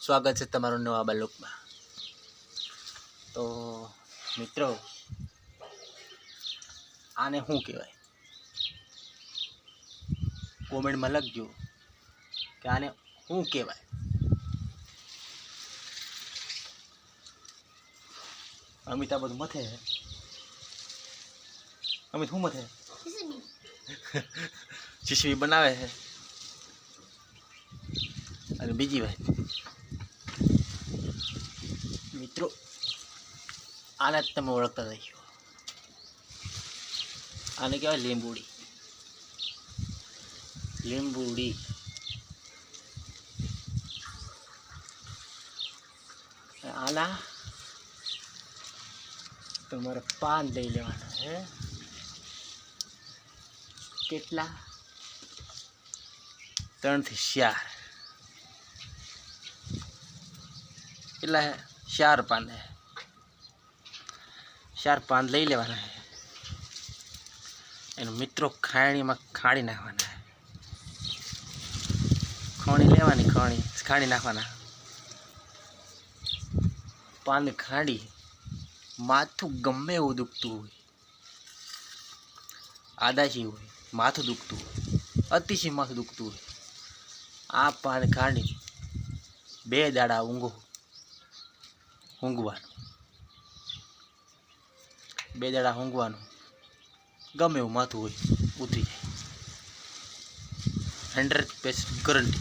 स्वागत है तमारो नवा ब्लॉग में। तो मित्रों आने शू कहवाय कॉमेंट में लखजो कि आने शू कहवाय। अमित आ बधु मथे है। अमित शू मथे जीसीबी बनावे है। अरे बीजी बात मित्रों आने तमे ओळखता थई गयो। आने कहेवाय લીંબુડી। લીંબુડી आना તમારે પાન લઈ લેવાના है। કેટલા 3 થી 4 કેટલા है 4 पान है। 4 पान लई लेवाना है। एनु मित्रों खाणी में खाड़ी नाखवाना है। खाणी लेवानी खाड़ी नाखवाना। पान खाड़ी माथु गमे एवुं दुखतुं होय, आदाशी होय, माथुं दुखतुं होय, अतिशय माथुं दुखतुं होय, आ पान खाड़ी 2 दाड़ा ઊંઘવાનું 2 દાડા ઊંઘવાનું गमे एवुं माथुं होय उतरी जाय। 100% गारंटी।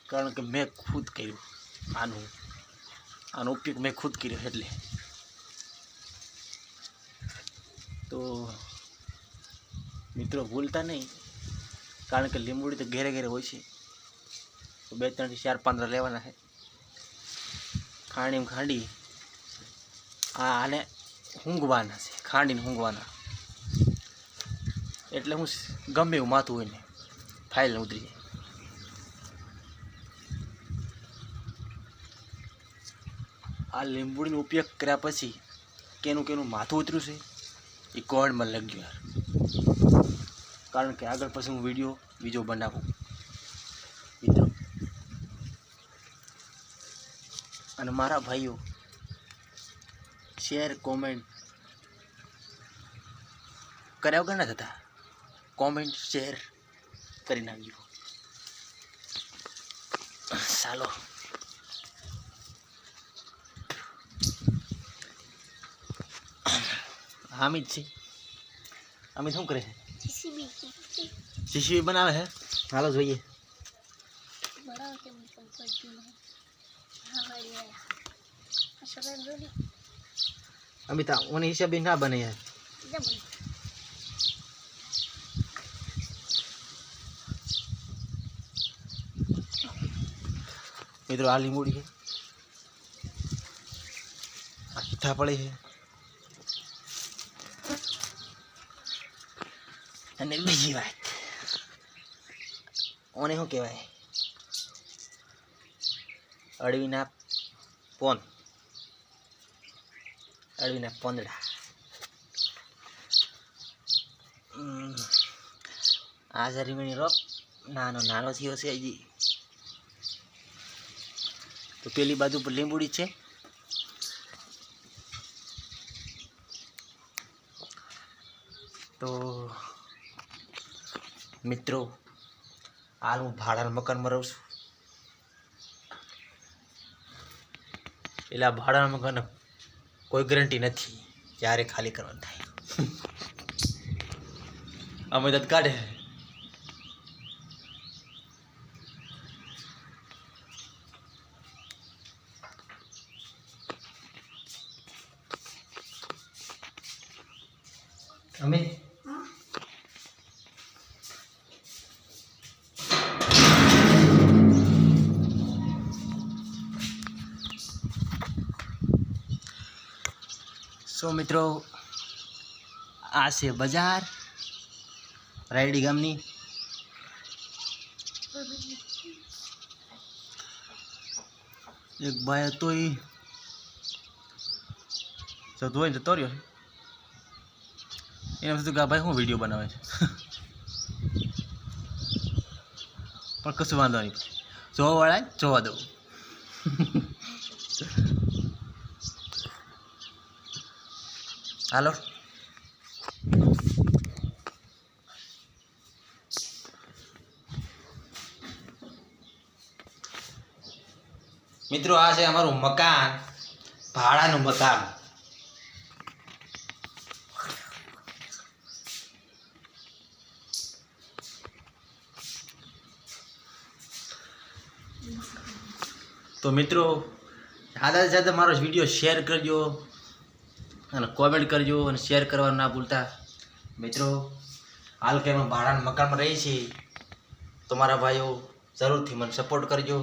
कारण के मैं खुद कर्युं आनो उपयोग मैं खुद कर्यो एटले। तो मित्रों भूलता नहीं कारण के લીંબુડી तो घेरे घेरे होय छे। तो 2 3 થી 4 પાંદડા लेवाना है। खाड़ी में खाड़ी आने ઊંઘवाना छे। खांडीने ઊંઘवाना एटले हूँ गमे एवुं माथुं होय ने फाइल ने उतरी जाय। आ લીંબુડીનો उपयोग कर्या पछी केनुं केनुं माथुं उतर्युं छे ए कमेंट में लखजो यार। कारण के आगळ पछी हूँ विडियो बीजो बनावुं मित्रों। अने मारा भाईओ शेर कॉमेंट कर्या वगर न थता। कॉमेंट शेर करी नाखजो। चालो हामिद छे। हामिद शू करे है? जीसीबी बनावे है। हालो जोईए। अमित ओने हिसाबे ना बने यार। मित्रों आ લીંબુડી है, आ सीताफળી है अने बीजी बात ओने शू कहेवाय अळवीना पोन अळवीना पोंदड़ा। आ जरीमणी रोप नानो नानो थयो छे हजी। तो पेली बाजू पर લીંબુડી छे। तो मित्रों हाल हूँ भाड़ा मकान में रहूँ छूं। एटले भाड़ा मकान कोई गरंटी नहीं क्यारे खाली करवानुं थाय। अमे दत काढे अमे सो मित्रों आ से बजार रायडी गामनी। एक भाई तो ही जतो होय जतो रह्यो एने कीधुं के आ भाई शुं विडियो बनावे छे। પણ કશું વાંધો નહીં, જોવાવાળા જોવા દઉં. હાલો મિત્રો, આ છે અમારું મકાન, ભાડાનું મકાન. તો મિત્રો, સાથે સાથે મારો વિડીયો શેર કરજો અને કોમેન્ટ કરજો અને શેર કરવાનું ના ભૂલતા. મિત્રો, હાલ કે અમે ભાડાના મકાનમાં રહીએ છીએ, તો મારા ભાઈઓ જરૂરથી મને સપોર્ટ કરજો.